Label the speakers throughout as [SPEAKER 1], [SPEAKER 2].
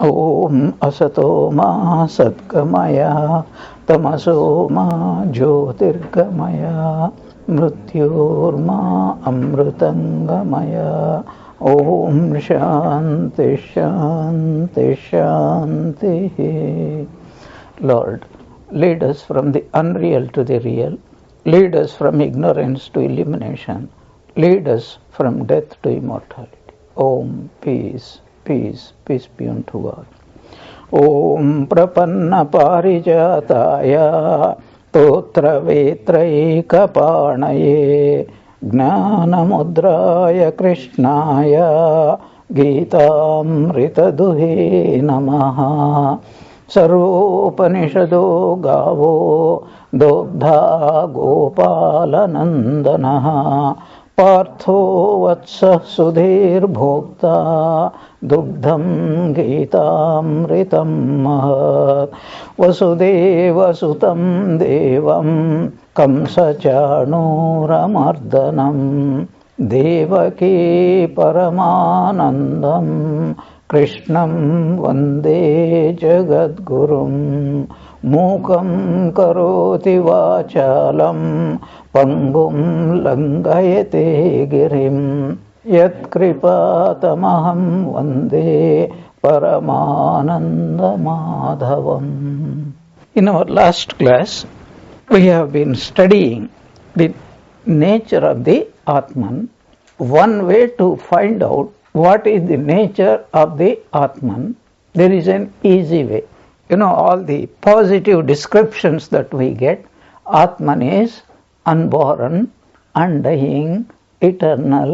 [SPEAKER 1] ओम असतो मा सद्गमय तमसो मा ज्योतिर्गमय मृत्योर्मा अमृतंगमय। ओम शांति शांति शांति। Lord, lead us from the unreal to the real, lead us from ignorance to illumination, lead us from death to immortality. Om peace, peace, peace be unto God. Om prapanna parijataya totra vetraika panaye ಜ್ಞಾನಮುದ್ರಾಯ ಕೃಷ್ಣಾಯ ಗೀತಾಮೃತದುಹೇ ನಮಃ. ಸರ್ವೋಪನಿಷದೋ ಗಾವೋ ದೋಗ್ಧಾ ಗೋಪಾಲನಂದನಃ ಪಾರ್ಥೋ ವತ್ಸಃ ಸುಧೀರ್ಭೋಕ್ತಾ ದುಗ್ಧಂ ಗೀತಾಮೃತಂ ಮಹತ್. ವಸುದೇವಸುತಂ ದೇವಂ ಕಂಸಚಾಣೂರಮರ್ದನಂ ದೇವಕೀ ಪರಮಾನಂದಂ ಕೃಷ್ಣಂ ವಂದೇ ಜಗದ್ಗುರುಂ. ಮೂಕಂ ಕರೋತಿ ವಾಚಾಲಂ ಪಂಗುಂ ಲಂಘಯತೆ ಗಿರಿಂ ಯತ್ಕೃಪಾತಮಹಂ Vande ಪರಮಾನಂದಮಾಧವಂ. In our last class, we have been studying the nature of the Atman. One way to find out what is the nature of the Atman, there is an easy way. You know, all the positive descriptions that we get, Atman is unborn, undying, eternal,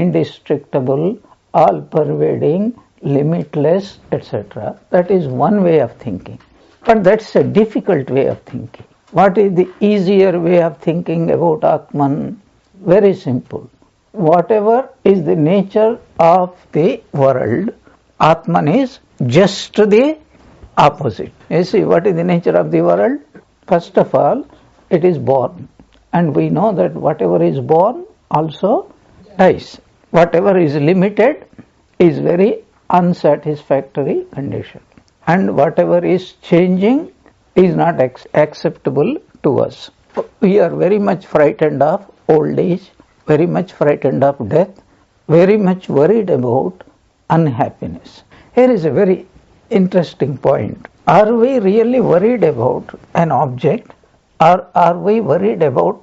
[SPEAKER 1] indestructible, all-pervading, limitless, etc. That is one way of thinking. But that's a difficult way of thinking. What is the easier way of thinking about Atman? Very simple. Whatever is the nature of the world, Atman is just the opposite. You see, what is the nature of the world? First of all, it is born. And we know that whatever is born also dies. Whatever is limited is very unsatisfactory condition. And whatever is changing is not acceptable to us. We are very much frightened of old age, very much frightened of death, very much worried about unhappiness. Here is a very interesting point. Are we really worried about an object, or are we worried about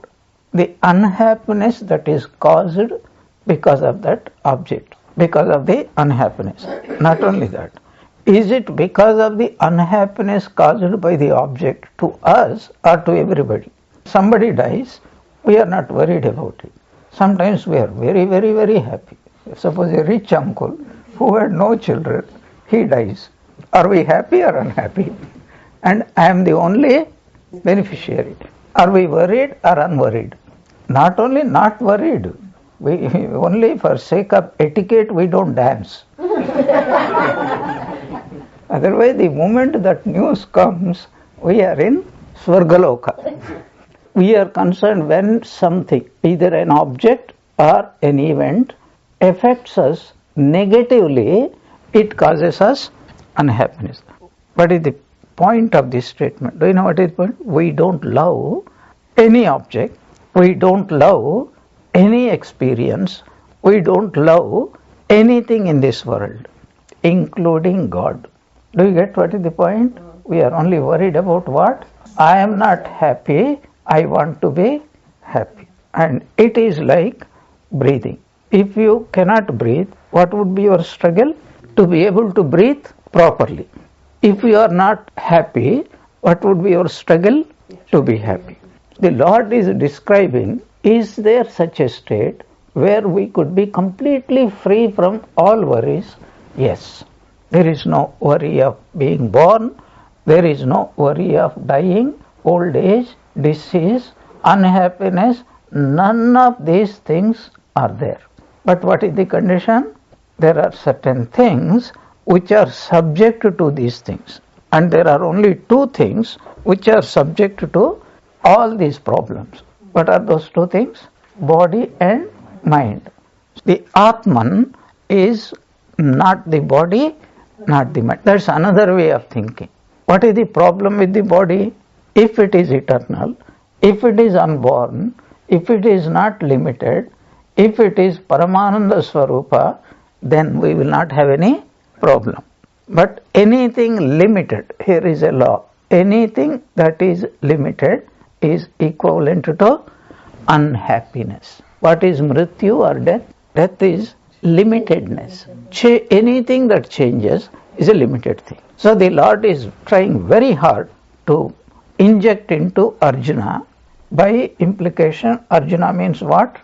[SPEAKER 1] the unhappiness that is caused because of that object, because of the unhappiness? Not only that, is it because of the unhappiness caused by the object to us or to everybody? Somebody dies, we are not worried about it. Sometimes we are very, very, very happy. Suppose a rich uncle who had no children, he dies. Are we happy or unhappy? And I am the only beneficiary. Are we worried or unworried? Not only not worried, we only for sake of etiquette we don't dance. Otherwise, the moment that news comes, we are in Swargaloka. We are concerned when something, either an object or an event, affects us negatively, it causes us unhappiness. What is the point of this statement? Do you know what is the point? We don't love any object, we don't love any experience, we don't love anything in this world, including God. Do you get what is the point? We are only worried about what? I am not happy, I want to be happy. And it is like breathing. If you cannot breathe, what would be your struggle? To be able to breathe properly. If you are not happy, what would be your struggle? To be happy. The Lord is describing, is there such a state where we could be completely free from all worries? Yes. There is no worry of being born, there is no worry of dying, old age, disease, unhappiness, none of these things are there. But what is the condition? There are certain things which are subject to these things. And there are only two things which are subject to all these problems. What are those two things? Body and mind. The Atman is not the body not the mind. That's another way of thinking. What is the problem with the body? If it is eternal, if it is unborn, if it is not limited, if it is Paramananda Swarupa, then we will not have any problem. But anything limited, here is a law, anything that is limited is equivalent to unhappiness. What is mrityu or death? Death is limitedness. Anything that changes is a limited thing. So the Lord is trying very hard to inject into Arjuna. By implication, Arjuna means what?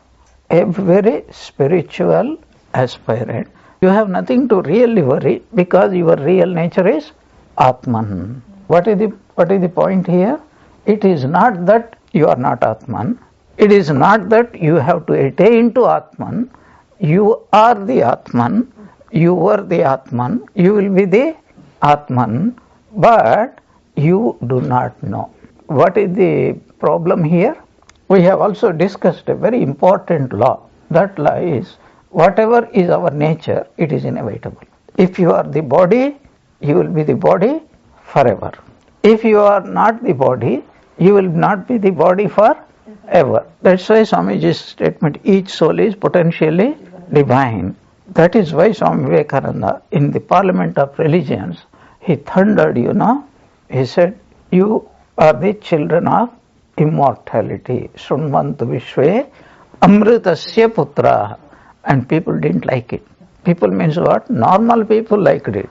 [SPEAKER 1] A very spiritual aspirant. You have nothing to really worry because your real nature is Atman. What is the point here? It is not that you are not Atman. It is not that you have to attain to Atman. You are the Atman. You were the Atman. You will be the Atman. But you do not know. What is the problem here? We have also discussed a very important law. That law is, whatever is our nature, it is inevitable. If you are the body, you will be the body forever. If you are not the body, you will not be the body forever. That's why Swamiji's statement, each soul is potentially divine. That is why Swami Vivekananda, in the Parliament of Religions, he thundered, he said, you are the children of immortality. Shrunvantu Vishwe Amritasya Putra. And people didn't like it. People means what? Normal people liked it.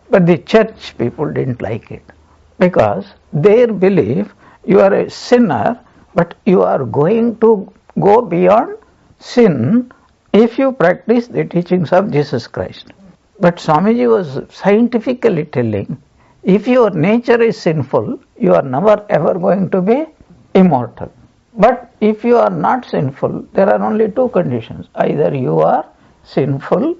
[SPEAKER 1] But the church people didn't like it. Because their belief, you are a sinner, but you are going to go beyond sin if you practice the teachings of Jesus Christ. But Swamiji was scientifically telling, if your nature is sinful, you are never ever going to be immortal. But if you are not sinful, there are only two conditions. Either you are sinful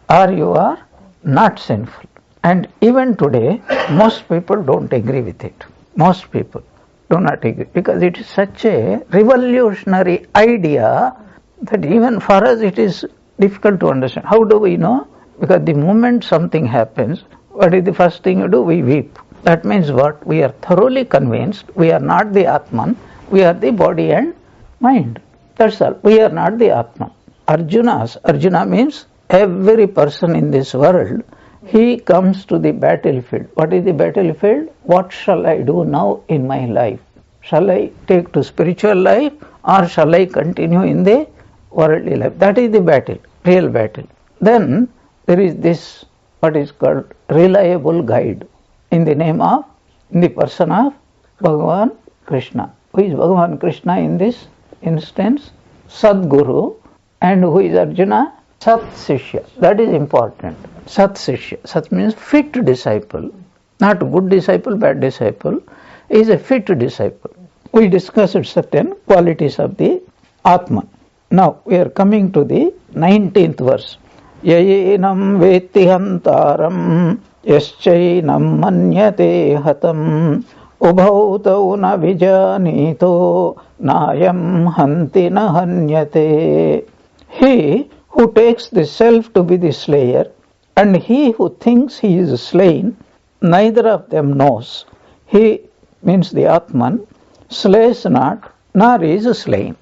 [SPEAKER 1] or you are not sinful. And even today, most people don't agree with it. Most people do not agree because it is such a revolutionary idea that even for us it is difficult to understand. How do we know? Because the moment something happens, what is the first thing you do? We weep. That means what? We are thoroughly convinced we are not the Atman, we are the body and mind. That's all. We are not the Atman. Arjuna means every person in this world, he comes to the battlefield. What is the battlefield? What shall I do now in my life? Shall I take to spiritual life or shall I continue in the worldly life? That is the battle, real battle. Then there is this, what is called reliable guide in the person of Bhagavan Krishna. Who is Bhagavan Krishna in this instance? Sadguru. And who is Arjuna? Sat Sishya. That is important. Sat Sishya. Sat means fit disciple. Not good disciple, bad disciple. He is a fit disciple. We discussed certain qualities of the Atman. Now we are coming to the 19th verse. Yayenam veti hantaram yaschainam manyate hatam ubhau tau na vijanito nayam hanti na hanyate. He who takes the self to be the slayer and he who thinks he is slain, neither of them knows. He means the Atman slays not, nor is slain.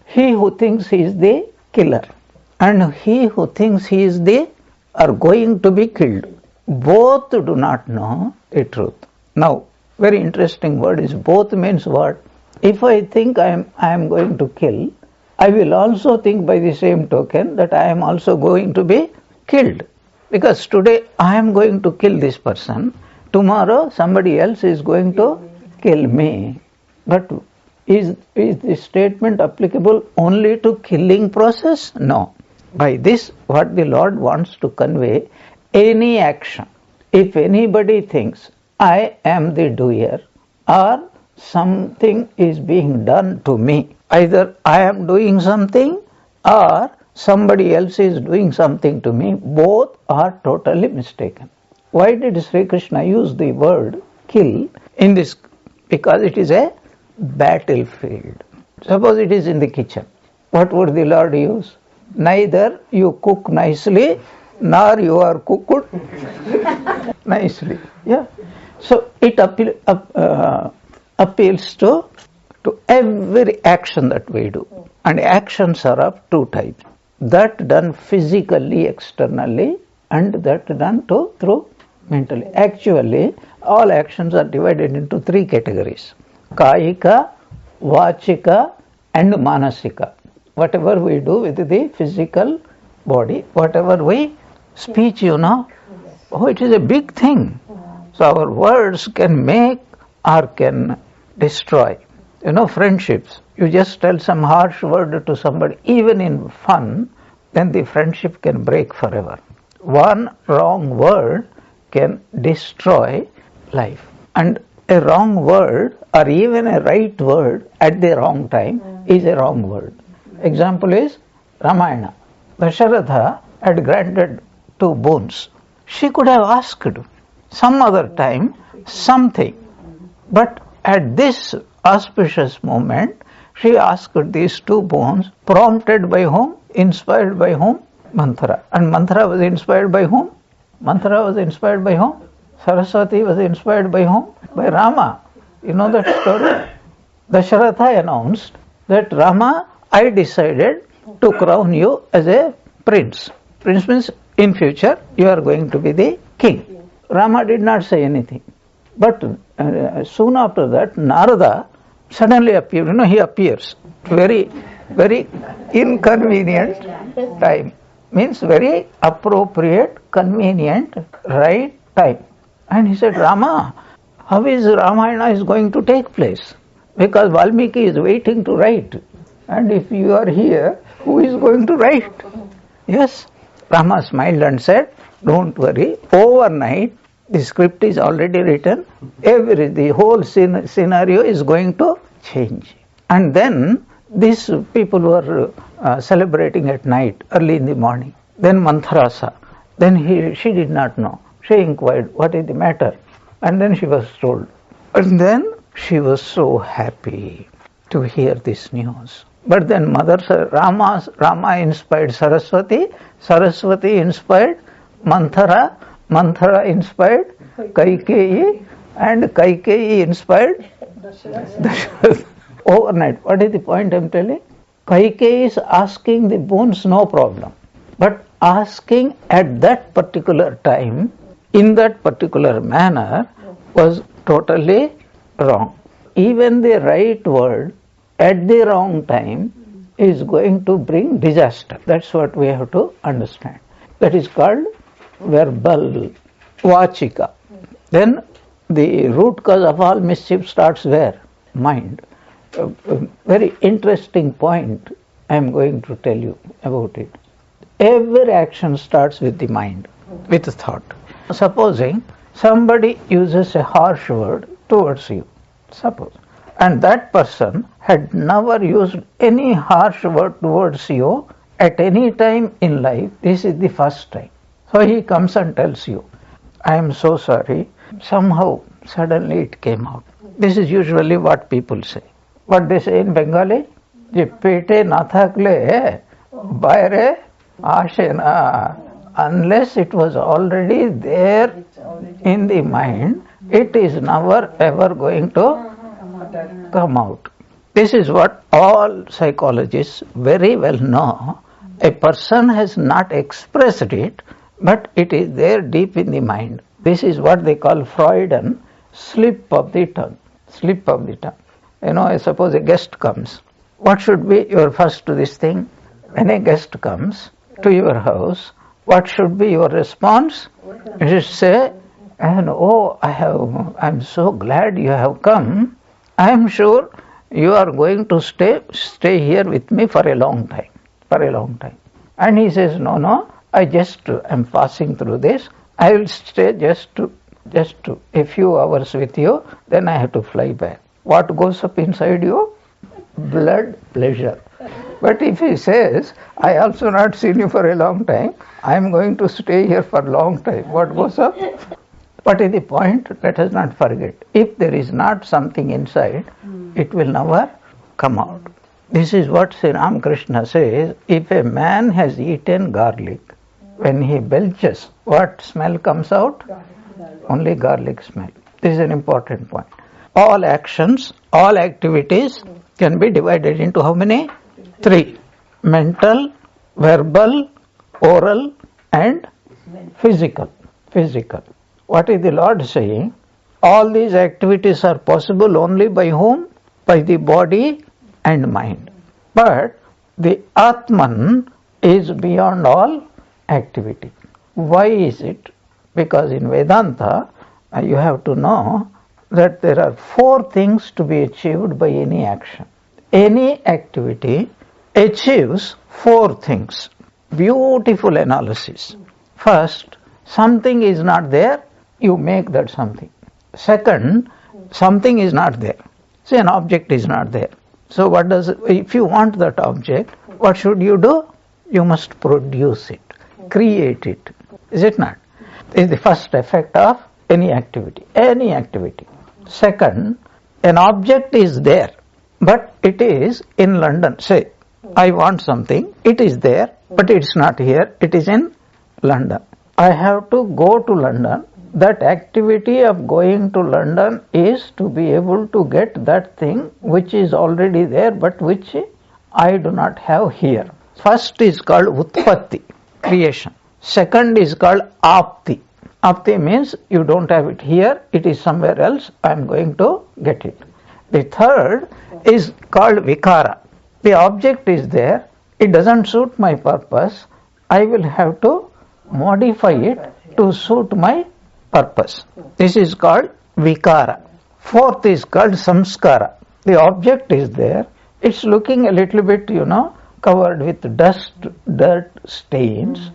[SPEAKER 1] He who thinks he is the killer and he who thinks he is the are going to be killed, both do not know the truth. Now, very interesting word is both means what? If I think I am going to kill, I will also think by the same token that I am also going to be killed. Because today I am going to kill this person, tomorrow somebody else is going to kill me. But is the statement applicable only to killing process? No. By this, what the Lord wants to convey, any action, if anybody thinks I am the doer or something is being done to me, either I am doing something or somebody else is doing something to me, both are totally mistaken. Why did Sri Krishna use the word kill in this? Because it is a battlefield. Suppose it is in the kitchen. What would the Lord use? Neither you cook nicely nor you are cooked nicely. Yeah. So it appeals to every action that we do. And actions are of two types. That done physically, externally, and that done through mentally. Actually, all actions are divided into three categories. Kayika, Vachika, and Manasika. Whatever we do with the physical body, whatever we speech, it is a big thing. So our words can make or can destroy. Friendships. You just tell some harsh word to somebody, even in fun, then the friendship can break forever. One wrong word can destroy life. And a wrong word or even a right word at the wrong time is a wrong word. Example is Ramayana. Dasharatha had granted 2 boons. She could have asked some other time something. But at this auspicious moment, she asked these 2 boons, prompted by whom? Inspired by whom? Manthara. And Manthara was inspired by whom? Manthara was inspired by whom? Saraswati was inspired by whom? By Rama. You know that story? Dasharatha announced that Rama, I decided to crown you as a prince. Prince means in future you are going to be the king. Rama did not say anything. But soon after that, Narada suddenly appeared. He appears. Very, very inconvenient time. Means very appropriate, convenient, right time. And he said, Rama, how is Ramayana is going to take place? Because Valmiki is waiting to write. And if you are here, who is going to write? Yes. Rama smiled and said, don't worry, overnight the script is already written, the whole scenario is going to change. And then these people were celebrating at night, early in the morning. Then Manthara saw. Then she did not know. She inquired, what is the matter? And then she was told. And then she was so happy to hear this news. But then Rama inspired Saraswati, Saraswati inspired Manthara, Manthara inspired Kaikeyi, and Kaikeyi inspired Dasharatha. Overnight. What is the point I am telling? Kaikeyi is asking the boons, no problem. But asking at that particular time, in that particular manner, was totally wrong. Even the right word at the wrong time is going to bring disaster. That's what we have to understand. That is called verbal, vachika. Then the root cause of all mischief starts where? Mind. A very interesting point I am going to tell you about it. Every action starts with the mind, with thought. Supposing somebody uses a harsh word towards you, suppose, and that person had never used any harsh word towards you at any time in life, this is the first time. So he comes and tells you, I am so sorry, somehow suddenly it came out. This is usually what people say. What they say in Bengali? Je pete na thakle baire ashe na. Unless it was already there in the mind, it is never ever going to come out. This is what all psychologists very well know. A person has not expressed it, but it is there deep in the mind. This is what they call Freudian slip of the tongue. Slip of the tongue. I suppose a guest comes. What should be your first to this thing? When a guest comes to your house, what should be your response? You should say, I'm so glad you have come. I am sure you are going to stay here with me for a long time. For a long time. And he says, no, I just am passing through this. I will stay just a few hours with you, then I have to fly back. What goes up inside you? Blood pleasure. But if he says, I also not seen you for a long time, I am going to stay here for a long time, what goes up? What is the point? Let us not forget. If there is not something inside, it will never come out. This is what Sri Ramakrishna says, if a man has eaten garlic When he belches, what smell comes out? Only garlic smell. This is an important point. All actions, all activities can be divided into how many? 3. Mental, verbal, oral and physical. What is the Lord saying? All these activities are possible only by whom? By the body and mind. But the Atman is beyond all activity. Why is it? Because in Vedanta, you have to know that there are 4 things to be achieved by any action. Any activity achieves 4 things. Beautiful analysis. First, something is not there, you make that something. Second, something is not there. Say an object is not there. So if you want that object, what should you do? You must produce it, create it. Is it not? This is the first effect of any activity. Second, an object is there, but it is in London. Say, I want something, it is there, but it's not here, it is in London. I have to go to London. That activity of going to London is to be able to get that thing which is already there but which I do not have here. First is called Utpatti, creation. Second is called Apti. Apti means you don't have it here, it is somewhere else, I am going to get it. The third is called Vikara. The object is there, it doesn't suit my purpose, I will have to modify it to suit my purpose. This is called Vikara. Fourth is called Samskara. The object is there, it's looking a little bit, covered with dust, dirt, stains.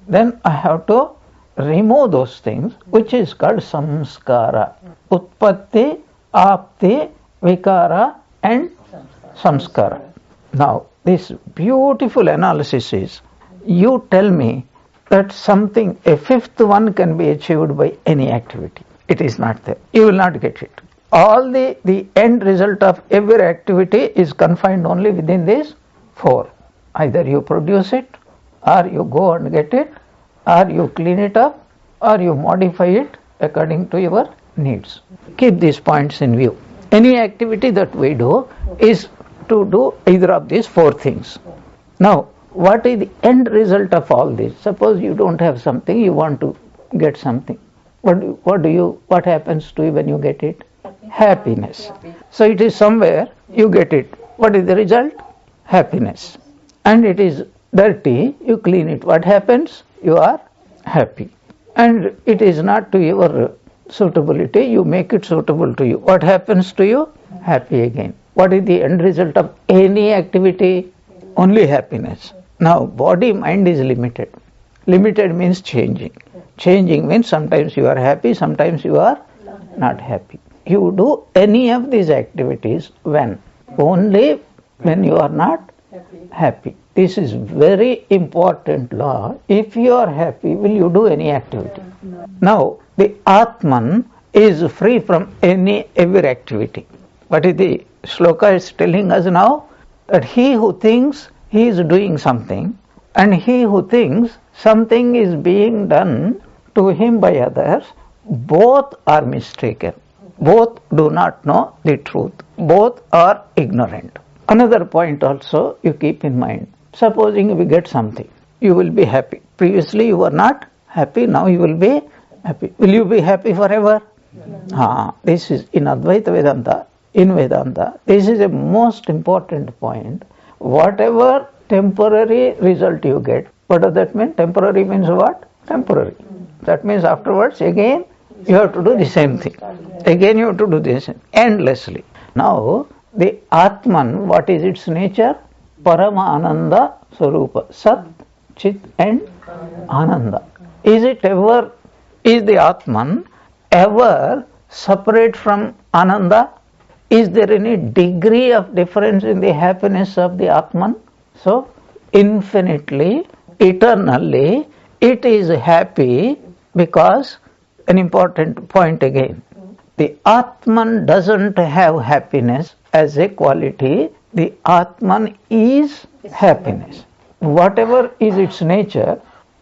[SPEAKER 1] Then I have to remove those things, which is called Samskara. Utpatti, Apti, Vikara and Samskara. Now, this beautiful analysis is, you tell me that something, a fifth one can be achieved by any activity. It is not there. You will not get it. All the end result of every activity is confined only within these 4. Either you produce it, or you go and get it, or you clean it up, or you modify it according to your needs. Keep these points in view. Any activity that we do is to do either of these 4 things. Now, what is the end result of all this? Suppose you don't have something, you want to get something. What happens to you when you get it? Happiness. So it is somewhere, you get it. What is the result? Happiness. And it is dirty, you clean it. What happens? You are happy. And it is not to your suitability, you make it suitable to you. What happens to you? Happy again. What is the end result of any activity? Only happiness. Now, body, mind is limited. Limited means changing. Changing means sometimes you are happy, sometimes you are not happy. You do any of these activities when? Only when you are not happy. This is very important law. If you are happy, will you do any activity? Now, the Atman is free from every activity. What is the shloka is telling us now? That he who thinks he is doing something and he who thinks something is being done to him by others, both are mistaken. Both do not know the truth. Both are ignorant. Another point also you keep in mind. Supposing we get something, you will be happy. Previously you were not happy, now you will be happy. Will you be happy forever? This is in Advaita Vedanta. In Vedanta, this is a most important point. Whatever temporary result you get, what does that mean? Temporary means what? Temporary. That means afterwards again you have to do the same thing. Again you have to do this endlessly. Now the Atman, what is its nature? Parama Ananda Swarupa. Sat, Chit and Ananda. Is the Atman ever separate from Ananda? Is there any degree of difference in the happiness of the Atman? So, infinitely, eternally, it is happy because, an important point again, the Atman doesn't have happiness as a quality, the Atman is happiness. Whatever is its nature,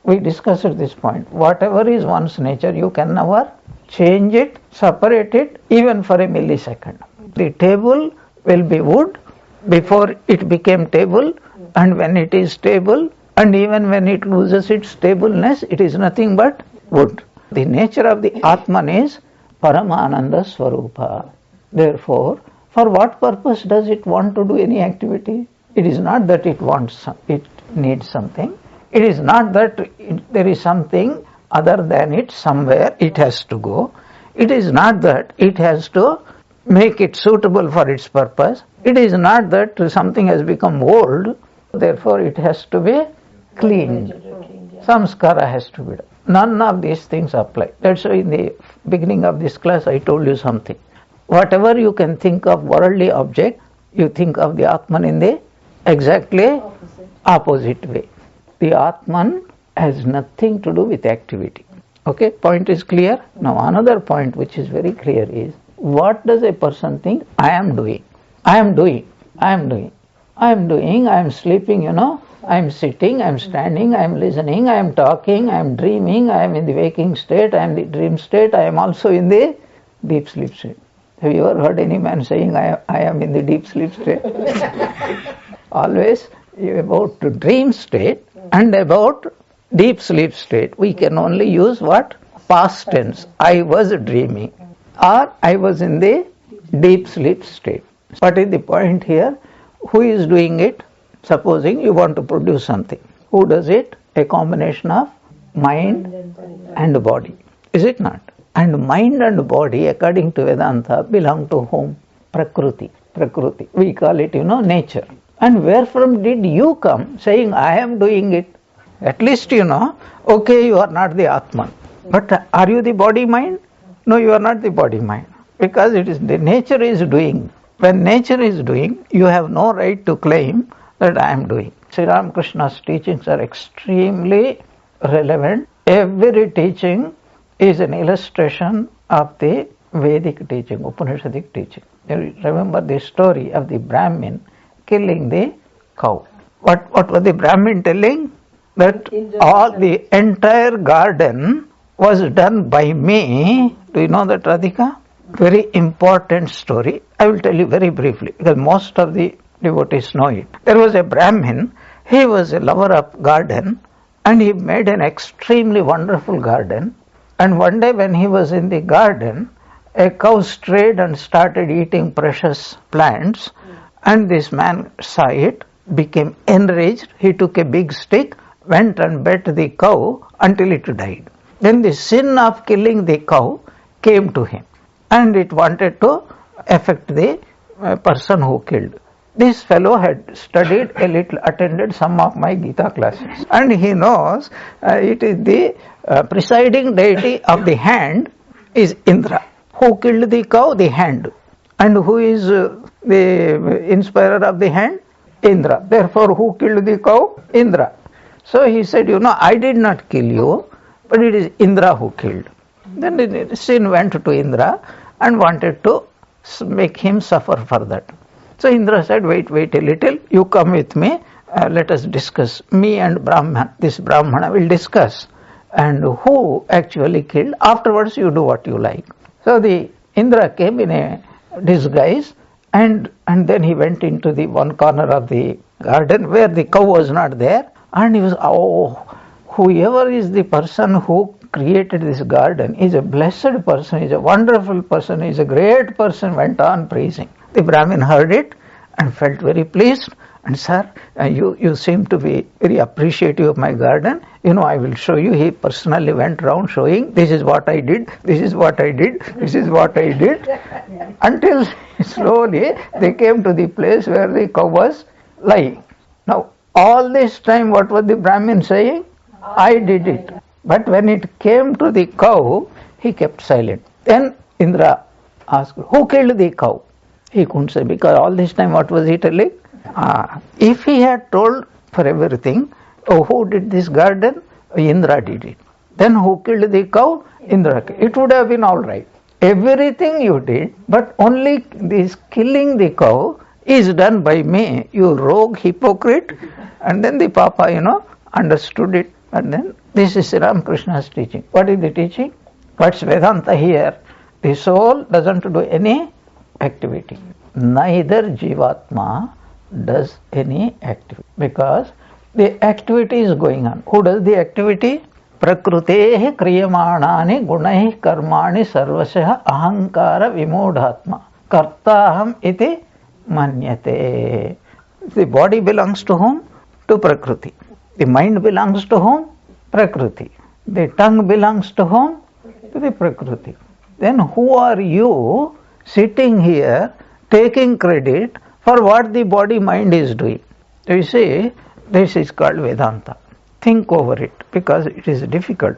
[SPEAKER 1] we discussed this point. Whatever is one's nature, you can never change it, separate it, even for a millisecond. The table will be wood before it became table, and when it is stable, and even when it loses its stableness, it is nothing but wood. The nature of the Atman is Paramananda Swarupa. Therefore, for what purpose does it want to do any activity? It is not that it needs something. It is not that there is something other than it somewhere it has to go. It is not that it has to make it suitable for its purpose. It is not that something has become old, therefore it has to be cleaned. Samskara has to be done. None of these things apply. That's why in the beginning of this class I told you something. Whatever you can think of worldly object, you think of the Atman in the exactly opposite way. The Atman has nothing to do with activity. Okay, point is clear? Now another point which is very clear is, what does a person think? I am doing. I am doing. I am doing. I am doing. I am sleeping, I am sitting, I am standing, I am listening, I am talking, I am dreaming, I am in the waking state, I am in the dream state, I am also in the deep sleep state. Have you ever heard any man saying, I am in the deep sleep state? Always about the dream state and about deep sleep state, we can only use what? Past tense. I was dreaming, or I was in the deep sleep state. What is the point here? Who is doing it? Supposing you want to produce something. Who does it? A combination of mind and body. Is it not? And mind and body, according to Vedanta, belong to whom? Prakriti. Prakriti. We call it, nature. And where from did you come saying, I am doing it? At least, okay, you are not the Atman. But are you the body mind? No, you are not the body mind. Because it is the nature is doing. When nature is doing, you have no right to claim that I am doing. Sri Ramakrishna's teachings are extremely relevant. Every teaching is an illustration of the Vedic teaching, Upanishadic teaching. You remember the story of the Brahmin killing the cow. What was the Brahmin telling? That all the entire garden was done by me. Do you know that, Radhika? Very important story. I will tell you very briefly because most of the devotees know it. There was a Brahmin. He was a lover of garden and he made an extremely wonderful garden. And one day when he was in the garden, a cow strayed and started eating precious plants. And this man saw it, became enraged. He took a big stick, went and beat the cow until it died. Then the sin of killing the cow came to him and it wanted to affect the person who killed. This fellow had studied a little, attended some of my Gita classes, and he knows it is the presiding deity of the hand is Indra. Who killed the cow? The hand. And who is the inspirer of the hand? Indra. Therefore, who killed the cow? Indra. So he said, I did not kill you, but it is Indra who killed. Then the sin went to Indra and wanted to make him suffer for that. So Indra said, wait a little, you come with me, let us discuss. Me and this Brahmana will discuss. And who actually killed, afterwards you do what you like. So the Indra came in a disguise and then he went into the one corner of the garden where the cow was not there. And he was, whoever is the person who created this garden is a blessed person, is a wonderful person, is a great person, went on praising. The Brahmin heard it and felt very pleased. And sir, you seem to be very appreciative of my garden. I will show you. He personally went around showing, this is what I did, this is what I did, this is what I did. Until slowly they came to the place where the cow was lying. Now, all this time what was the Brahmin saying? I did it. But when it came to the cow, he kept silent. Then Indra asked, who killed the cow? He couldn't say, because all this time what was he telling? If he had told for everything, who did this garden? Indra did it. Then who killed the cow? Indra. It would have been all right. Everything you did, but only this killing the cow is done by me, you rogue hypocrite. And then the Papa, understood it. And then this is Ramakrishna's teaching. What is the teaching? What's Vedanta here? The soul doesn't do any activity. Neither Jivatma does any activity, because the activity is going on. Who does the activity? Prakrutehi kriyamanani gunahi karmani sarvasya ahankara vimodhatma kartaham iti manyate. The body belongs to whom? To Prakriti. The mind belongs to whom? Prakriti. The tongue belongs to whom? To the Prakriti. Then who are you sitting here taking credit for what the body mind is doing? You see, this is called Vedanta. Think over it, because it is difficult.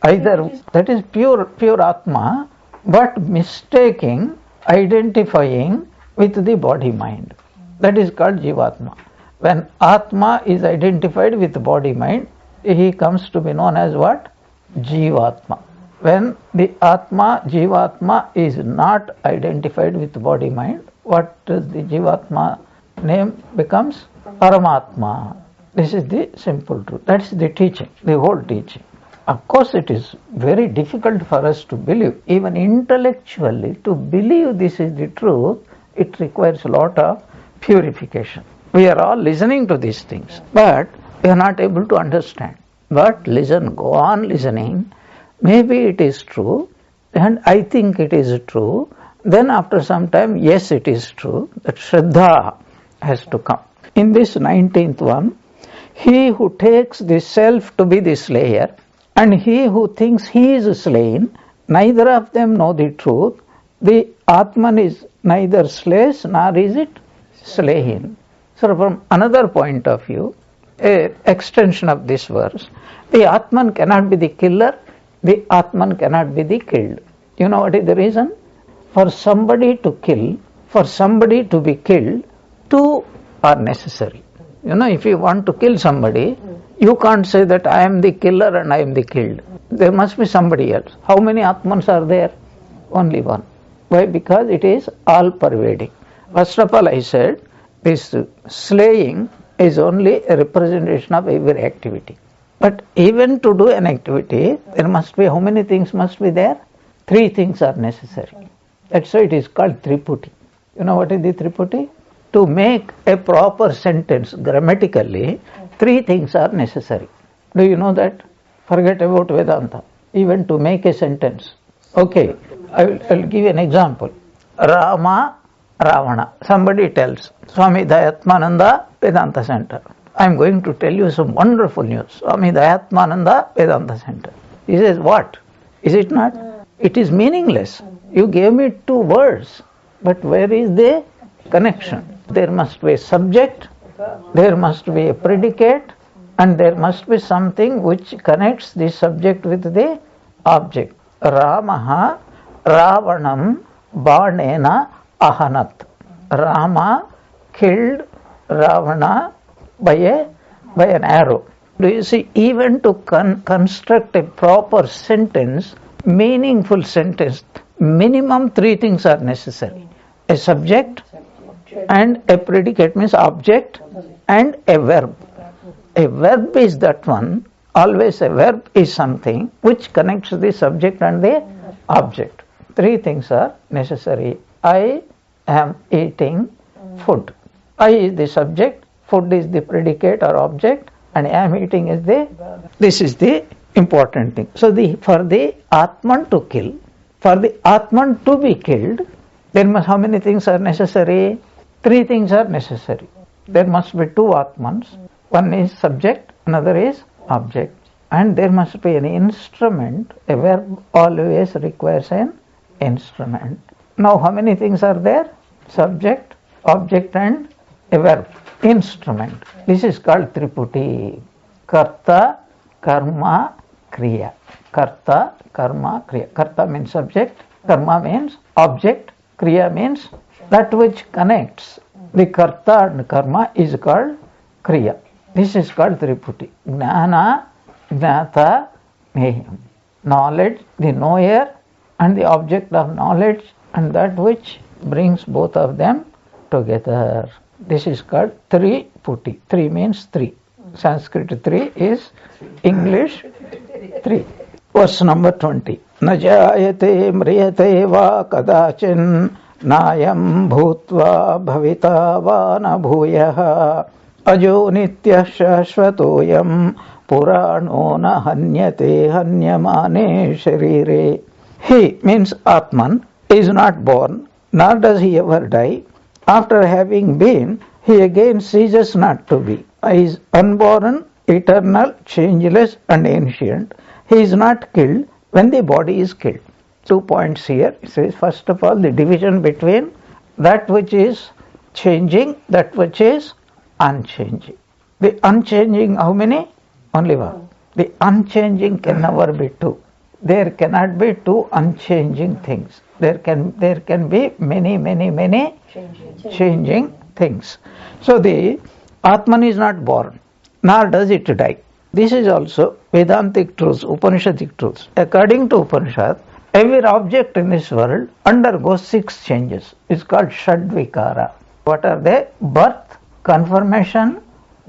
[SPEAKER 1] Either that is pure Atma, but mistaking, identifying with the body mind. That is called Jivatma. When Atma is identified with body mind, he comes to be known as what? Jivatma. When the Atma, Jivatma, is not identified with body mind, what does the Jivatma name becomes? Paramatma. This is the simple truth. That's the teaching, the whole teaching. Of course, it is very difficult for us to believe, even intellectually, to believe this is the truth. It requires a lot of purification. We are all listening to these things, but we are not able to understand. But listen, go on listening. Maybe it is true, and I think it is true. Then after some time, yes, it is true. That Shraddha has to come. In this 19th one, he who takes the self to be the slayer, and he who thinks he is slain, neither of them know the truth. The Atman is neither slays nor is it slain. So from another point of view, an extension of this verse, the Atman cannot be the killer, the Atman cannot be the killed. You know what is the reason? For somebody to kill, for somebody to be killed, two are necessary. You know, if you want to kill somebody, you can't say that I am the killer and I am the killed. There must be somebody else. How many Atmans are there? Only one. Why? Because it is all pervading. First of all, I said, this slaying is only a representation of every activity. But even to do an activity, there must be, how many things must be there? Three things are necessary. That's why it is called Triputi. You know what is the Triputi? To make a proper sentence grammatically, three things are necessary. Do you know that? Forget about Vedanta. Even to make a sentence. Okay, I will give you an example. Rama, Ravana. Somebody tells, Swami Dayatmananda, Vedanta Center. I am going to tell you some wonderful news. Swami Dayatmananda, Vedanta Center. He says, what? Is it not? It is meaningless. You gave me two words, but where is the connection? There must be a subject, there must be a predicate, and there must be something which connects the subject with the object. Ramaha Ravanam Banena Ahanat. Rama killed Ravana by an arrow. Do you see, even to construct a proper sentence, meaningful sentence, minimum three things are necessary. A subject, and a predicate means object, and a verb. A verb is that one. Always a verb is something which connects the subject and the object. Three things are necessary. I am eating food. I is the subject, food is the predicate or object, and I am eating is the, this is the important thing. So for the Atman to kill, for the Atman to be killed, there must, how many things are necessary? Three things are necessary. There must be two Atmans. One is subject, another is object. And there must be an instrument. A verb always requires an instrument. Now how many things are there? Subject, object, and a verb. Instrument. This is called Triputi. Karta, Karma, Kriya. Karta, Karma, Kriya. Karta means subject, Karma means object, Kriya means that which connects. The Karta and Karma is called Kriya. This is called Triputi. Jnana, Jnata, Neham. Knowledge, the knower, and the object of knowledge, and that which brings both of them together. This is called Triputi. Tri means three. Sanskrit 3 is English 3. Verse number 20. Na jayate mriyate va kadachin nayam bhutva bhavita va na bhuyah ajo nityah shashvatoyam purano na hanyate hanyamane sharire. He means Atman is not born, nor does he ever die. After having been, he again ceases not to be. He is unborn, eternal, changeless and ancient. He is not killed when the body is killed. 2 points here. It says, first of all, the division between that which is changing, that which is unchanging. The unchanging, how many? Only one. The unchanging can never be two. There cannot be two unchanging things. There can be many changing things. So the Atman is not born, nor does it die. This is also Vedantic truths, Upanishadic truths. According to Upanishad, every object in this world undergoes 6 changes. It's called Shadvikara. What are they? Birth, conformation,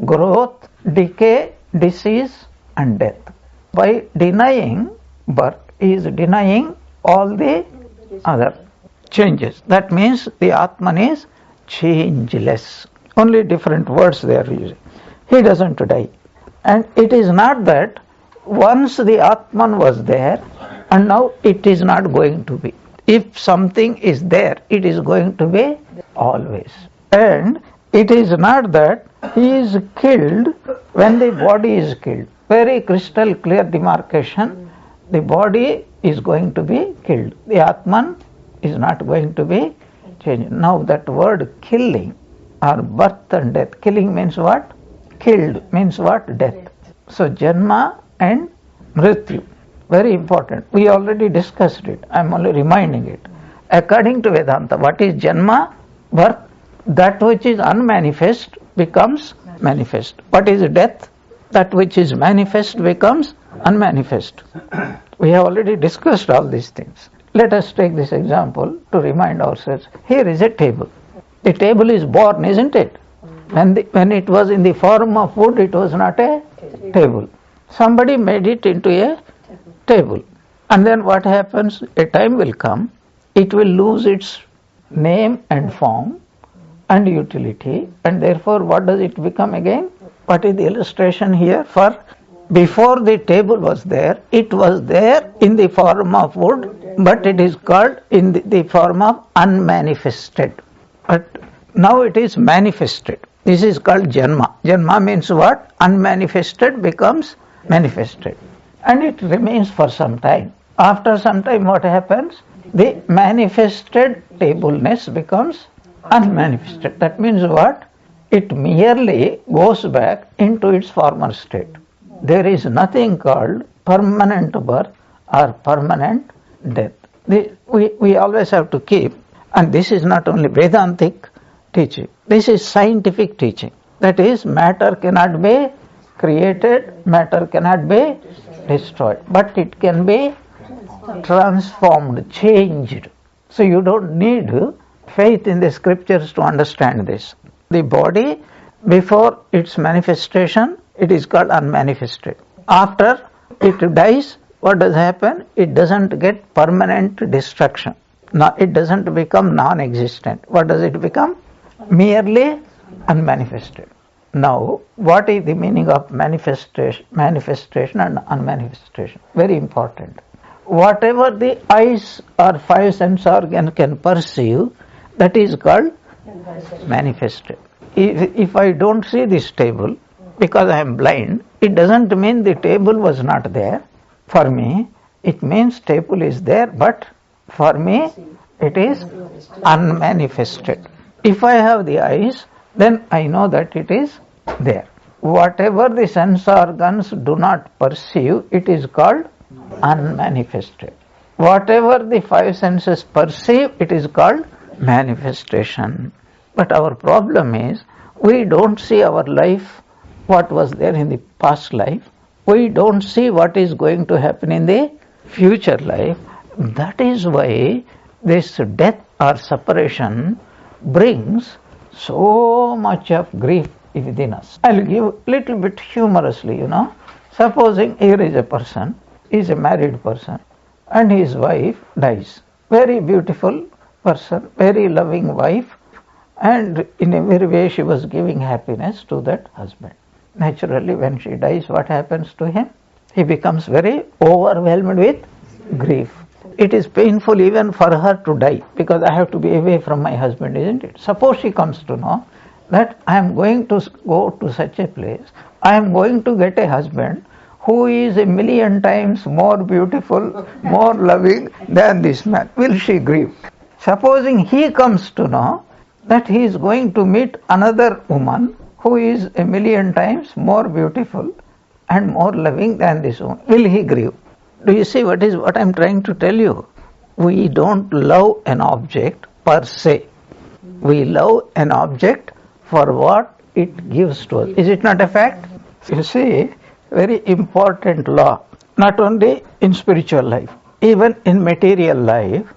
[SPEAKER 1] growth, decay, disease and death. By denying birth, he is denying all the other changes. That means the Atman is changeless. Only different words they are using. He doesn't die. And it is not that once the Atman was there and now it is not going to be. If something is there, it is going to be always. And it is not that he is killed when the body is killed. Very crystal clear demarcation. The body is going to be killed. The Atman is not going to be changed. Now that word killing or birth and death. Killing means what? Killed means what? Death. So Janma and Mrityu. Very important. We already discussed it. I am only reminding it. According to Vedanta, what is Janma? Birth. That which is unmanifest becomes manifest. What is death? That which is manifest becomes unmanifest. We have already discussed all these things. Let us take this example to remind ourselves. Here is a table. The table is born, isn't it? When it was in the form of wood, it was not a table. Somebody made it into a table. And then what happens? A time will come, it will lose its name and form and utility, and therefore what does it become again? What is the illustration here? For before the table was there, it was there in the form of wood, but it is called in the form of unmanifested. But now it is manifested. This is called Janma. Janma means what? Unmanifested becomes manifested. And it remains for some time. After some time what happens? The manifested tableness becomes unmanifested. That means what? It merely goes back into its former state. There is nothing called permanent birth or permanent death. We always have to keep, and this is not only Vedantic teaching, this is scientific teaching. That is, matter cannot be created, matter cannot be destroyed, but it can be transformed, changed. So you don't need faith in the scriptures to understand this. The body, before its manifestation, it is called unmanifested. After it dies, what does happen? It doesn't get permanent destruction. Now it doesn't become non-existent. What does it become? Merely unmanifested. Now, what is the meaning of manifestation and unmanifestation? Very important. Whatever the eyes or 5 sense organ can perceive, that is called manifested. If I don't see this table because I am blind, it doesn't mean the table was not there for me. It means table is there, but for me it is unmanifested. If I have the eyes, then I know that it is there. Whatever the sense organs do not perceive, it is called unmanifested. Whatever the 5 senses perceive, it is called manifestation. But our problem is, we don't see our life, what was there in the past life. We don't see what is going to happen in the future life. That is why this death or separation brings so much of grief within us. I'll give little bit humorously, Supposing here is a person, he is a married person, and his wife dies. Very beautiful person, very loving wife, and in every way she was giving happiness to that husband. Naturally, when she dies, what happens to him? He becomes very overwhelmed with grief. It is painful even for her to die, because I have to be away from my husband, isn't it? Suppose she comes to know that I am going to go to such a place, I am going to get a husband who is a million times more beautiful, more loving than this man. Will she grieve? Supposing he comes to know that he is going to meet another woman who is a million times more beautiful and more loving than this woman, will he grieve? Do you see what I am trying to tell you? We don't love an object per se. We love an object for what it gives to us. Is it not a fact? You see, very important law, not only in spiritual life, even in material life,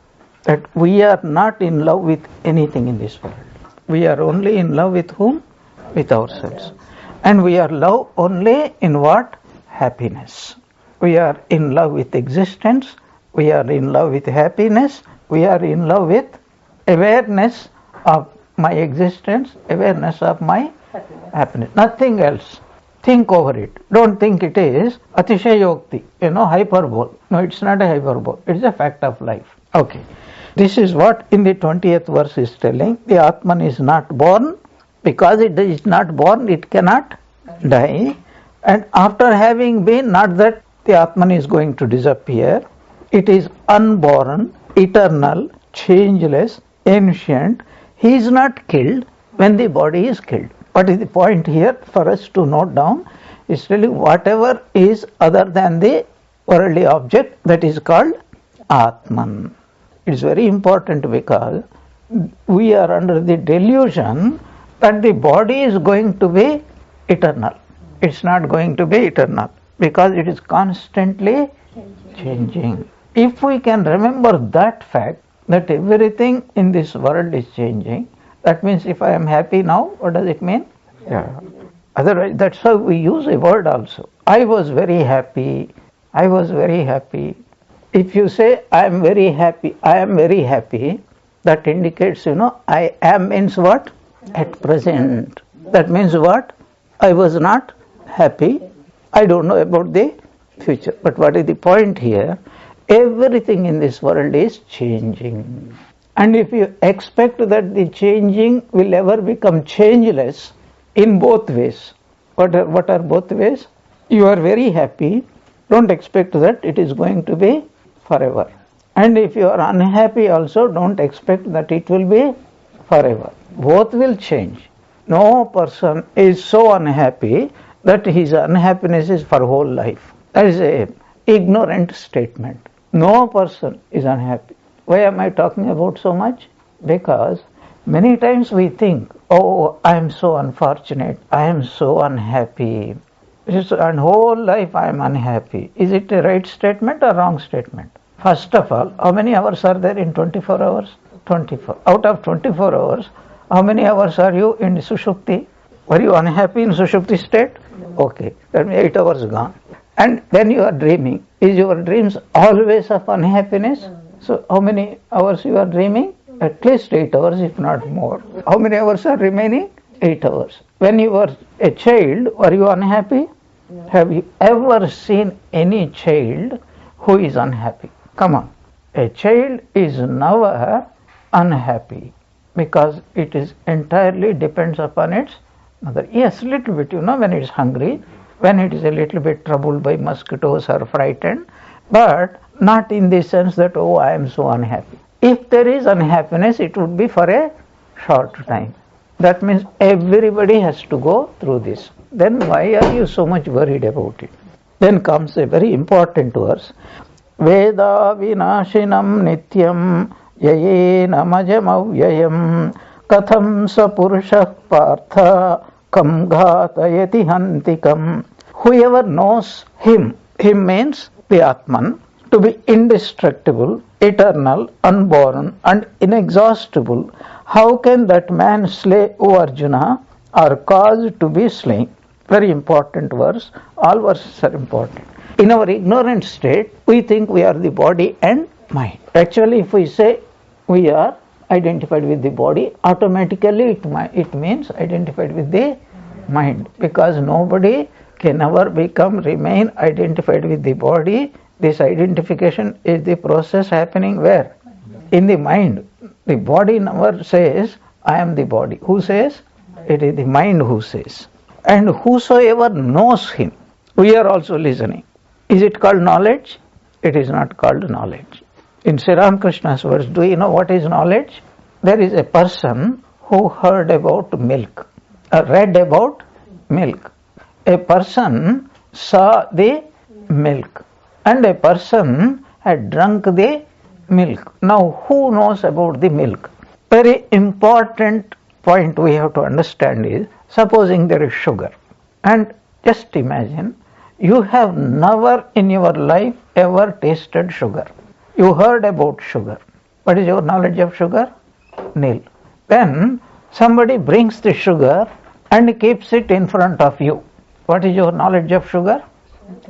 [SPEAKER 1] that we are not in love with anything in this world. We are only in love with whom? With ourselves. And we are love only in what? Happiness. We are in love with existence. We are in love with happiness. We are in love with awareness of my existence, awareness of my happiness. Nothing else. Think over it. Don't think it is atishayokti, hyperbole. No, it's not a hyperbole. It's a fact of life. Okay. This is what in the 20th verse is telling. The Atman is not born. Because it is not born, it cannot die. And after having been, not that the Atman is going to disappear. It is unborn, eternal, changeless, ancient. He is not killed when the body is killed. What is the point here for us to note down? Is telling whatever is other than the worldly object, that is called Atman. It is very important because we are under the delusion that the body is going to be eternal. It's not going to be eternal because it is constantly changing. If we can remember that fact, that everything in this world is changing, that means if I am happy now, what does it mean? Yeah. Otherwise, that's how we use a word also. I was very happy. I was very happy. If you say I am very happy, that indicates, I am means what? At present. That means what? I was not happy. I don't know about the future. But what is the point here? Everything in this world is changing. And if you expect that the changing will ever become changeless in both ways, what are both ways? You are very happy. Don't expect that it is going to be forever. And if you are unhappy also, don't expect that it will be forever. Both will change. No person is so unhappy that his unhappiness is for whole life. That is an ignorant statement. No person is unhappy. Why am I talking about so much? Because many times we think, oh, I am so unfortunate, I am so unhappy. And whole life I am unhappy. Is it a right statement or wrong statement? First of all, how many hours are there in 24 hours? 24. Out of 24 hours, how many hours are you in Sushupti? Were you unhappy in Sushupti state? Okay, that means 8 hours gone. And then you are dreaming. Is your dreams always of unhappiness? So how many hours you are dreaming? At least 8 hours, if not more. How many hours are remaining? 8 hours. When you were a child, were you unhappy? Have you ever seen any child who is unhappy? Come on. A child is never unhappy because it is entirely depends upon its mother. Yes, little bit, when it is hungry, when it is a little bit troubled by mosquitoes or frightened, but not in the sense that, oh, I am so unhappy. If there is unhappiness, it would be for a short time. That means everybody has to go through this. Then why are you so much worried about it? Then comes a very important verse. Veda vinashinam nityam yayena majamavyayam katham sa purushah partha kam ghatayati hantikam. Whoever knows him means the Atman, to be indestructible, eternal, unborn and inexhaustible, how can that man slay, O Arjuna, or caused to be slain. Very important verse. All verses are important. In our ignorant state, we think we are the body and mind. Actually, if we say we are identified with the body, automatically it means identified with the mind, because nobody can ever remain identified with the body. This identification is the process happening where? In the mind. The body never says, I am the body. Who says? It is the mind who says. And whosoever knows him, we are also listening. Is it called knowledge? It is not called knowledge. In Sri Ramakrishna's words, do you know what is knowledge? There is a person who heard about milk, read about milk. A person saw the milk, and a person had drunk the milk. Now, who knows about the milk? Very important point we have to understand is, supposing there is sugar, and just imagine you have never in your life ever tasted sugar. You heard about sugar. What is your knowledge of sugar? Nil. Then somebody brings the sugar and keeps it in front of you. What is your knowledge of sugar?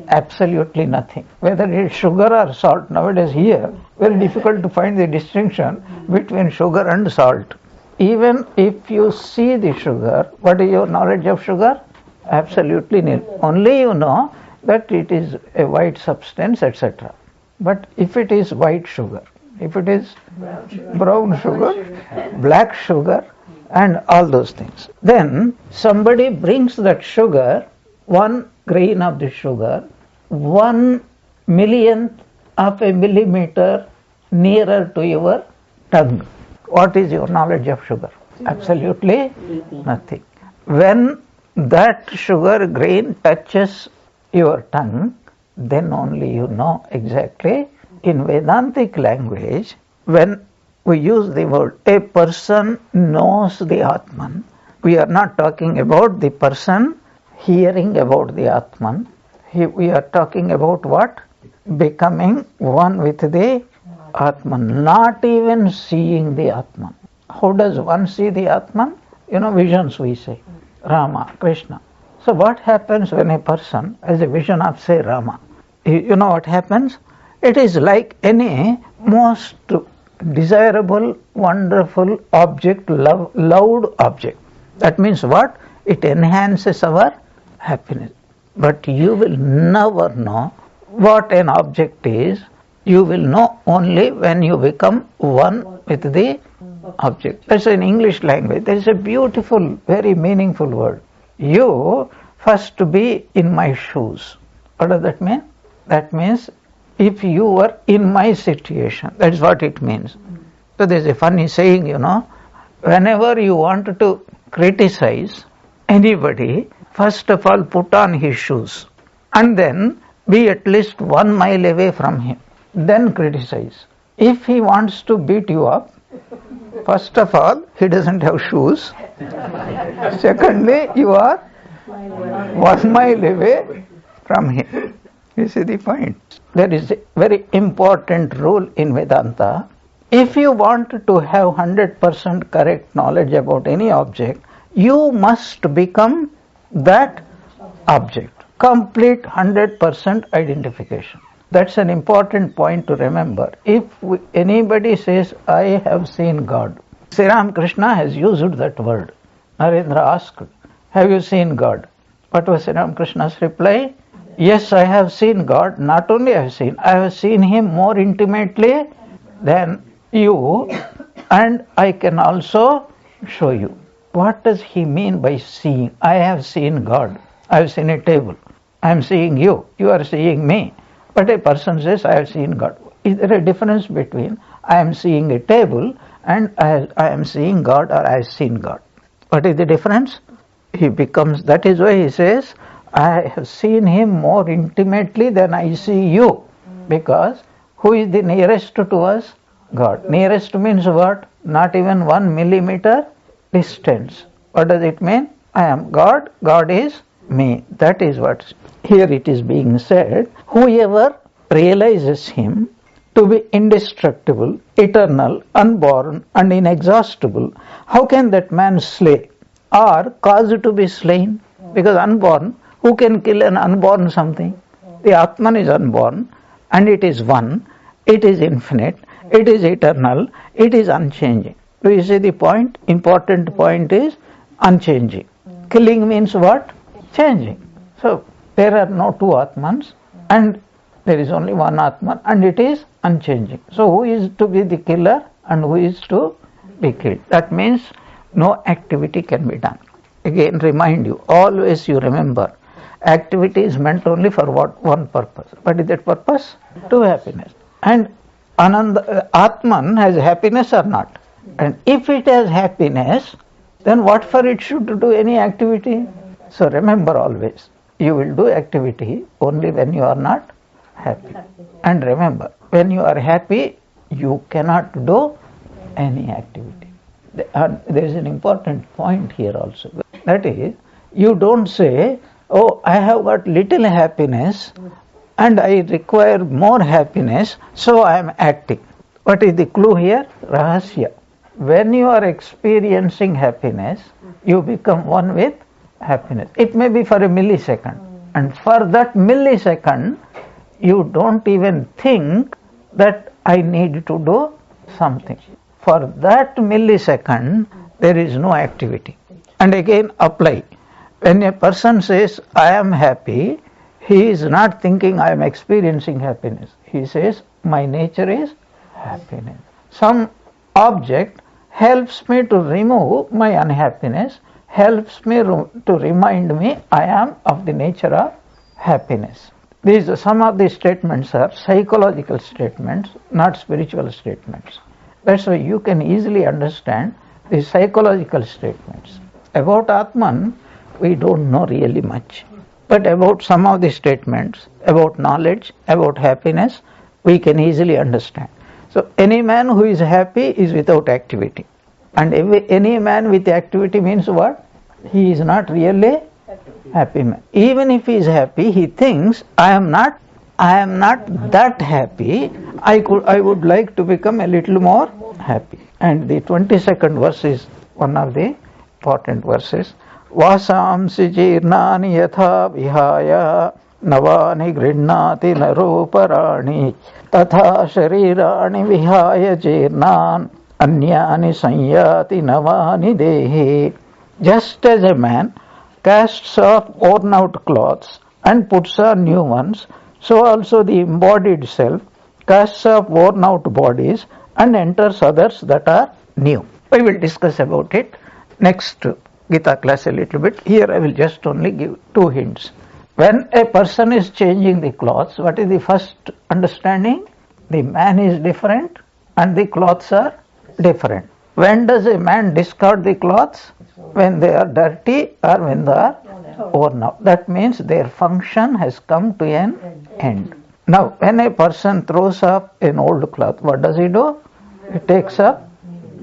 [SPEAKER 1] Absolutely nothing. Whether it is sugar or salt. Nowadays here, very difficult to find the distinction between sugar and salt. Even if you see the sugar, what is your knowledge of sugar? Absolutely nil. Only you know that it is a white substance, etc. But if it is white sugar, if it is brown sugar, black sugar, and all those things, then somebody brings that sugar, 1 grain of the sugar, 1 millionth of a millimeter nearer to your tongue. What is your knowledge of sugar? Absolutely nothing. When that sugar grain touches your tongue, then only you know exactly. In Vedantic language, when we use the word a person knows the Atman, we are not talking about the person hearing about the Atman. We are talking about what? Becoming one with the Atman, not even seeing the Atman. How does one see the Atman? Visions we say. Rama, Krishna. So what happens when a person has a vision of, say, Rama? You know what happens? It is like any most desirable, wonderful object, loved object. That means what? It enhances our happiness. But you will never know what an object is. You will know only when you become one with the object. That's in English language. There is a beautiful, very meaningful word. You first to be in my shoes. What does that mean? That means if you were in my situation. That is what it means. So there is a funny saying, whenever you want to criticize anybody, first of all put on his shoes and then be at least 1 mile away from him. Then criticize. If he wants to beat you up, first of all, he doesn't have shoes. Secondly, you are 1 mile away from him. You see the point? There is a very important rule in Vedanta. If you want to have 100% correct knowledge about any object, you must become that object. Complete 100% identification. That's an important point to remember. If anybody says, I have seen God, Sri Ramakrishna has used that word. Narendra asked, have you seen God? What was Sri Ramakrishna's reply? Yes, I have seen God. Not only I have seen Him more intimately than you, and I can also show you. What does he mean by seeing? I have seen God. I have seen a table. I am seeing you. You are seeing me. But a person says, I have seen God. Is there a difference between I am seeing a table and I am seeing God or I have seen God? What is the difference? That is why he says, I have seen Him more intimately than I see you. Because who is the nearest to us? God. Nearest means what? Not even 1 millimeter distance. What does it mean? I am God, God is me. That is what here it is being said. Whoever realizes Him to be indestructible, eternal, unborn, and inexhaustible, how can that man slay? or caused to be slain. Because unborn, who can kill an unborn something? The Atman is unborn and it is one, it is infinite, it is eternal, it is unchanging. Do you see the point? Important point is unchanging. Killing means what? Changing. So there are no two Atmans and there is only one Atman and it is unchanging. So who is to be the killer and who is to be killed? That means no activity can be done. Again, remind you, always you remember, activity is meant only for what? One purpose. What is that purpose? To happiness. And Ananda, Atman has happiness or not? And if it has happiness, then what for it should do any activity? So remember always, you will do activity only when you are not happy. And remember, when you are happy, you cannot do any activity. There is an important point here also. That is, you don't say, oh, I have got little happiness and I require more happiness, so I am acting. What is the clue here? Rahasya. When you are experiencing happiness, you become one with happiness. It may be for a millisecond. And for that millisecond, you don't even think that I need to do something. For that millisecond, there is no activity. And again, apply. When a person says, I am happy, he is not thinking I am experiencing happiness. He says, my nature is happiness. Some object helps me to remove my unhappiness, helps me to remind me I am of the nature of happiness. Some of these statements are psychological statements, not spiritual statements. That's why you can easily understand the psychological statements. About Atman, we don't know really much. But about some of the statements, about knowledge, about happiness, we can easily understand. So any man who is happy is without activity. And any man with activity means what? He is not really happy man. Even if he is happy, he thinks, I am not that happy. I would like to become a little more happy. And the 22nd verse is one of the important verses. Vasamsi jirnani yatha vihaya navani gridnati naroparani tatha sharirani vihaya jirnan anyani sanyati navani dehi. Just as a man casts off worn out clothes and puts on new ones, so also the embodied self casts off worn out bodies and enters others that are new. We will discuss about it next Gita class a little bit. Here I will just only give two hints. When a person is changing the clothes, what is the first understanding? The man is different and the clothes are different. When does a man discard the clothes? When they are dirty or when they are worn out. That means their function has come to an end. Now, when a person throws up an old cloth, what does he do? He takes up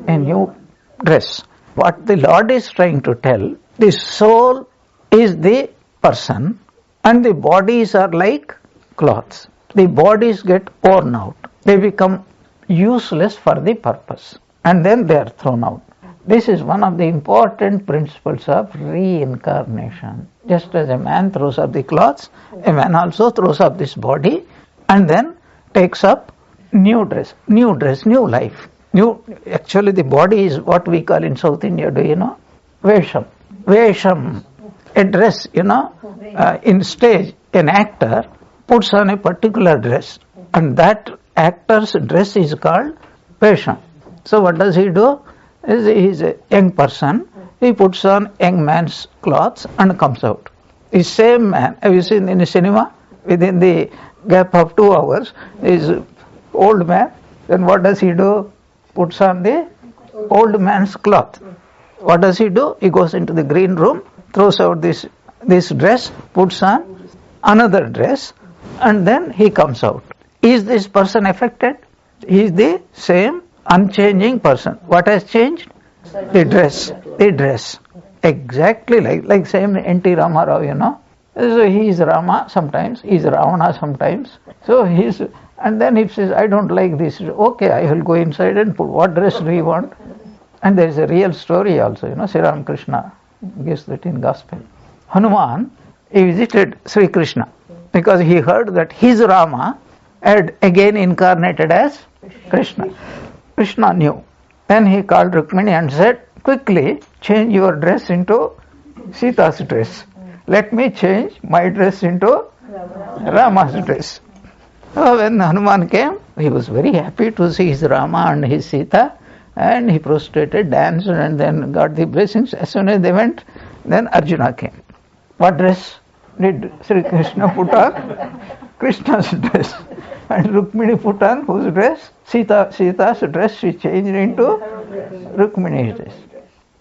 [SPEAKER 1] a new dress. What the Lord is trying to tell, the soul is the person and the bodies are like cloths. The bodies get worn out. They become useless for the purpose and then they are thrown out. This is one of the important principles of reincarnation. Just as a man throws up the clothes, a man also throws up this body and then takes up new dress, new life. Actually the body is what we call in South India, do you know? Vesham. A dress, in stage, an actor puts on a particular dress and that actor's dress is called Vesham. So what does he do? He is a young person, he puts on young man's clothes and comes out. The same man, have you seen in a cinema? Within the gap of 2 hours, is old man, then what does he do? Puts on the old man's cloth. What does he do? He goes into the green room, throws out this dress, puts on another dress, and then he comes out. Is this person affected? He is the same unchanging person. What has changed? The dress. Exactly like same N.T. Rama Rao, So he is Rama sometimes, he is Ravana sometimes. So and then he says, I don't like this. Okay, I will go inside and put what dress do you want? And there is a real story also, Sri Ramakrishna gives that in Gospel. Hanuman, he visited Sri Krishna because he heard that his Rama had again incarnated as Krishna. Krishna knew. Then he called Rukmini and said, quickly change your dress into Sita's dress. Let me change my dress into Rama's dress. So when Hanuman came, he was very happy to see his Rama and his Sita, and he prostrated, danced, and then got the blessings. As soon as they went, then Arjuna came. What dress did Sri Krishna put on? Krishna's dress. And Rukmini put on whose dress? Sita's dress she changed into Rukmini's dress.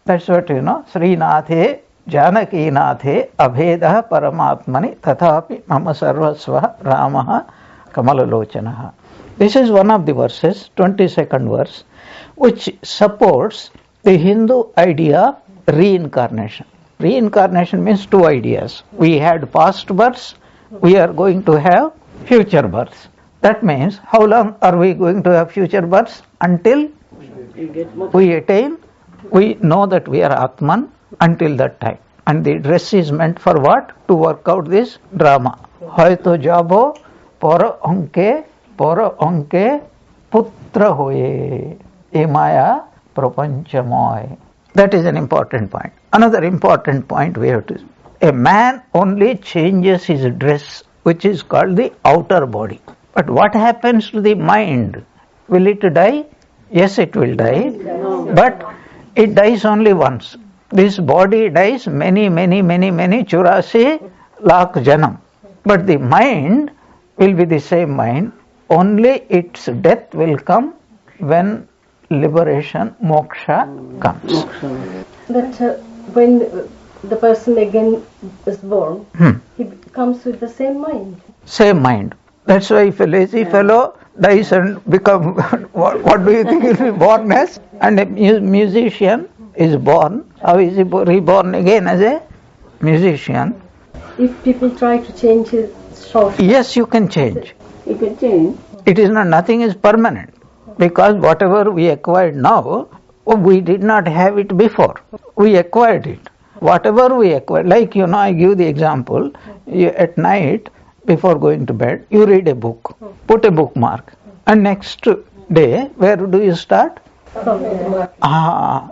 [SPEAKER 1] That's what Srinathe Janaki Nathe Abhedah Paramatmani Tathapi Mama Sarvasva Ramaha Kamalalochanaha. This is one of the verses, 22nd verse, which supports the Hindu idea of reincarnation. Reincarnation means two ideas. We had past births, we are going to have future births. That means, how long are we going to have future births? Until we attain, we know that we are Atman until that time. And the dress is meant for what? To work out this drama. Hoyto jabo por onke putra hoye emaya prapanchamoy. That is an important point. Another important point we have to, a man only changes his dress, which is called the outer body. But what happens to the mind? Will it die? Yes, it will die. But it dies only once. This body dies many, churasi lakh janam. But the mind will be the same mind. Only its death will come when liberation, moksha comes.
[SPEAKER 2] That when the person again is born, he comes with the same mind.
[SPEAKER 1] Same mind. That's why if a lazy fellow dies and become, what do you think he'll be born as? And a musician is born. How is he reborn again as a musician?
[SPEAKER 2] If people try to change his short.
[SPEAKER 1] Yes, you can change.
[SPEAKER 2] You can change.
[SPEAKER 1] It is not, nothing is permanent. Because whatever we acquired now, we did not have it before. We acquired it. Whatever we acquired, like I give the example, at night, before going to bed, you read a book, put a bookmark, and next day, where do you start?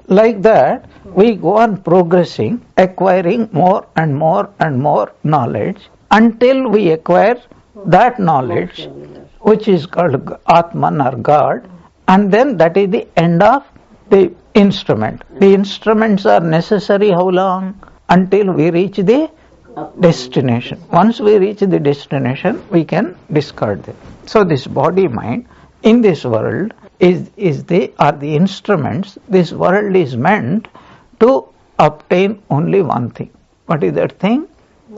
[SPEAKER 1] Like that, we go on progressing, acquiring more and more knowledge, until we acquire that knowledge, which is called Atman or God, and then that is the end of the instrument. The instruments are necessary how long? Until we reach the destination. Once we reach the destination, we can discard them. So this body mind in this world are the instruments. This world is meant to obtain only one thing. What is that thing?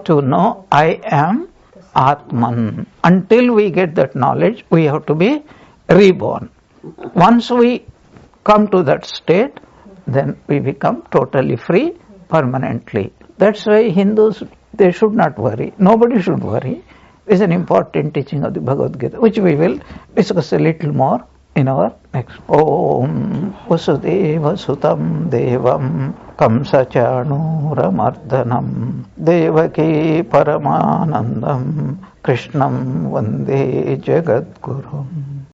[SPEAKER 1] To know I am Atman. Until we get that knowledge, we have to be reborn. Once we come to that state, then we become totally free permanently. That's why Hindus, they should not worry. Nobody should worry. This is an important teaching of the Bhagavad Gita, which we will discuss a little more in our next. Om Vasudeva Sutam Devam Kamsachanuramardanam Devaki Paramanandam Krishnam Vande Jagadgurum.